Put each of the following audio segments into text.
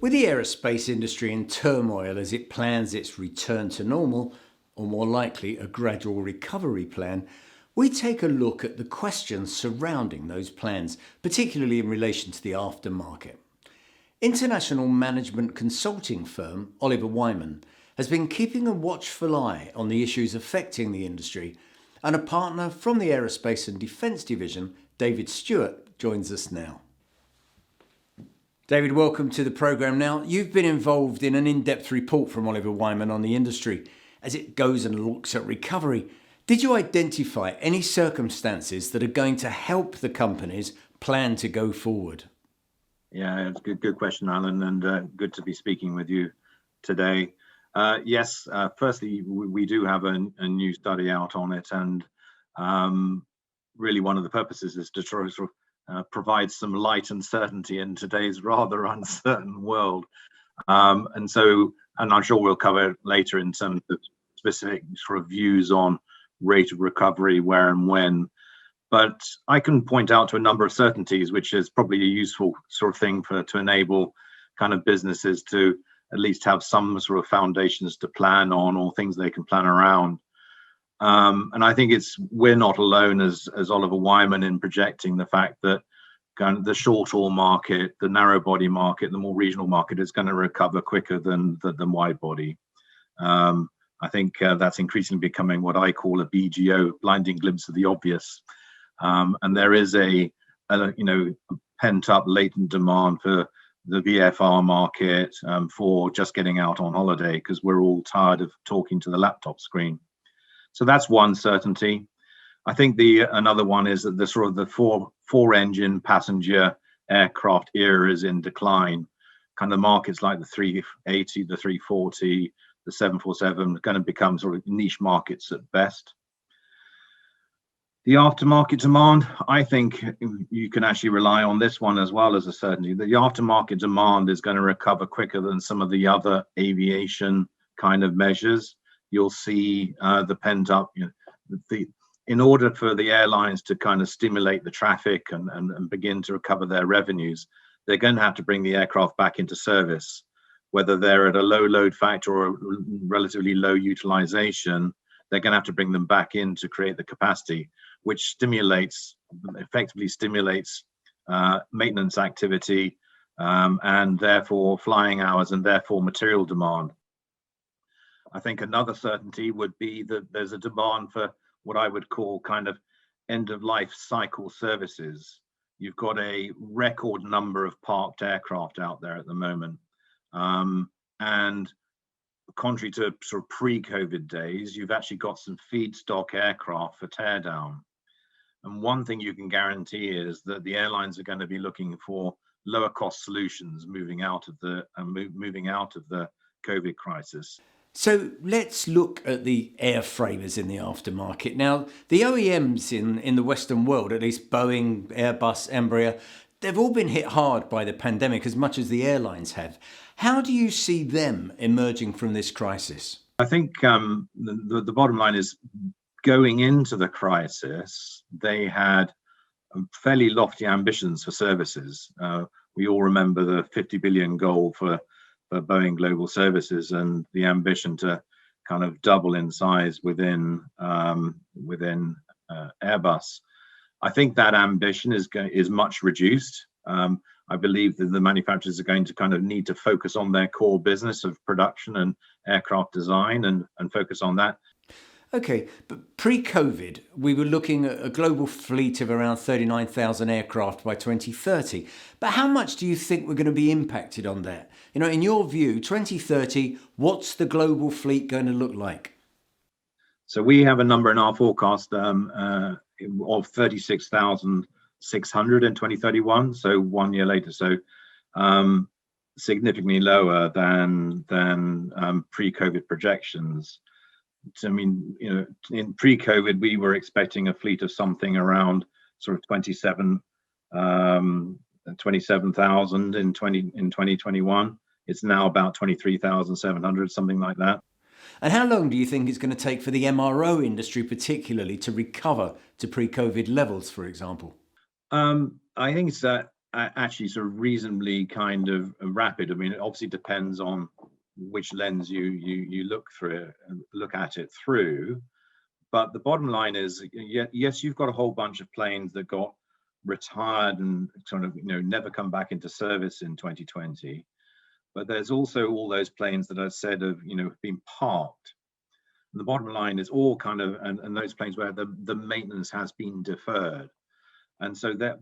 With the aerospace industry in turmoil as it plans its return to normal, or more likely a gradual recovery plan, we take a look at the questions surrounding those plans, particularly in relation to the aftermarket. International management consulting firm Oliver Wyman has been keeping a watchful eye on the issues affecting the industry, and a partner from the Aerospace and Defence division, David Stewart, joins us now. David, welcome to the programme. Now, you've been involved in an in-depth report from Oliver Wyman on the industry as it goes and looks at recovery. Did you identify any circumstances that are going to help the companies plan to go forward? Yeah, it's a good question, Alan, and good to be speaking with you today. Yes, firstly, we do have a new study out on it, and really one of the purposes is to try to provide some light and certainty in today's rather uncertain world. And I'm sure we'll cover it later in terms of specific sort of views on rate of recovery, where and when. But I can point out to a number of certainties, which is probably a useful sort of thing to enable kind of businesses to at least have some sort of foundations to plan on, or things they can plan around. And I think we're not alone as Oliver Wyman in projecting the fact that kind of the short haul market, the narrow body market, the more regional market is going to recover quicker than wide body. I think that's increasingly becoming what I call a BGO, blinding glimpse of the obvious. And there is a pent up latent demand for the VFR market, for just getting out on holiday, because we're all tired of talking to the laptop screen. So that's one certainty. I think another one is that the four engine passenger aircraft era is in decline. Kind of markets like the 380, the 340, the 747 are going to become sort of niche markets at best. The aftermarket demand, I think you can actually rely on this one as well as a certainty. The aftermarket demand is going to recover quicker than some of the other aviation kind of measures. You'll see the pent up, in order for the airlines to kind of stimulate the traffic and begin to recover their revenues, they're going to have to bring the aircraft back into service, whether they're at a low load factor or a relatively low utilization. They're going to have to bring them back in to create the capacity, which effectively stimulates maintenance activity, and therefore flying hours, and therefore material demand. I think another certainty would be that there's a demand for what I would call kind of end of life cycle services. You've got a record number of parked aircraft out there at the moment. And contrary to sort of pre-COVID days, you've actually got some feedstock aircraft for teardown. And one thing you can guarantee is that the airlines are going to be looking for lower cost solutions moving out of the COVID crisis. So let's look at the airframers in the aftermarket. Now, the OEMs in the Western world, at least Boeing, Airbus, Embraer, they've all been hit hard by the pandemic as much as the airlines have. How do you see them emerging from this crisis? I think the bottom line is, going into the crisis, they had fairly lofty ambitions for services. We all remember the 50 billion goal for Boeing Global Services, and the ambition to kind of double in size within Airbus. I think that ambition is much reduced. I believe that the manufacturers are going to kind of need to focus on their core business of production and aircraft design and focus on that. Okay, but pre-COVID, we were looking at a global fleet of around 39,000 aircraft by 2030. But how much do you think we're going to be impacted on that? In your view, 2030, what's the global fleet going to look like? So we have a number in our forecast of 36,600 in 2031. So 1 year later. So significantly lower than pre-COVID projections. I mean, in pre-COVID, we were expecting a fleet of something around sort of 27,000 in 2021. It's now about 23,700, something like that. And how long do you think it's going to take for the MRO industry particularly to recover to pre-COVID levels, for example? I think it's actually sort of reasonably kind of rapid. I mean, it obviously depends on which lens you look at it through. But the bottom line is, yes, you've got a whole bunch of planes that got retired and sort of, never come back into service in 2020. But there's also all those planes that I said have, been parked. And the bottom line is all kind of, and those planes where the maintenance has been deferred. And so that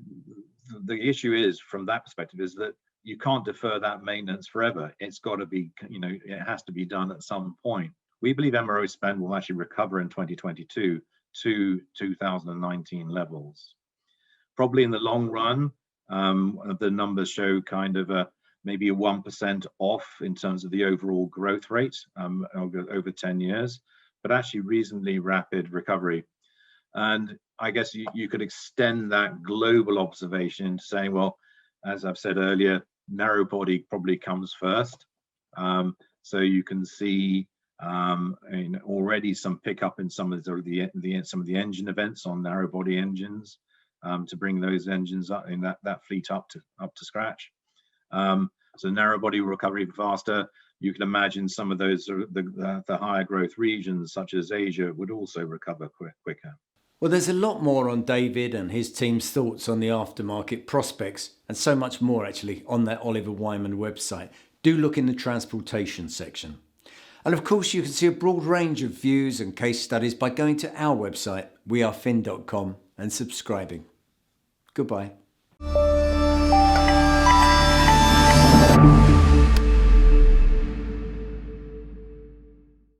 the issue is, from that perspective, is that you can't defer that maintenance forever. It's got to be, it has to be done at some point. We believe MRO spend will actually recover in 2022 to 2019 levels. Probably in the long run, the numbers show kind of maybe a 1% off in terms of the overall growth rate over 10 years, but actually reasonably rapid recovery. And I guess you could extend that global observation to saying, well, as I've said earlier, narrow body probably comes first. So you can see already some pickup in some of the engine events on narrow body engines to bring those engines up in that fleet up to scratch. So narrow body will recover even faster. You can imagine some of those the higher growth regions such as Asia would also recover quicker. Well, there's a lot more on David and his team's thoughts on the aftermarket prospects, and so much more actually on that Oliver Wyman website. Do look in the transportation section. And of course, you can see a broad range of views and case studies by going to our website, wearefin.com, and subscribing. Goodbye.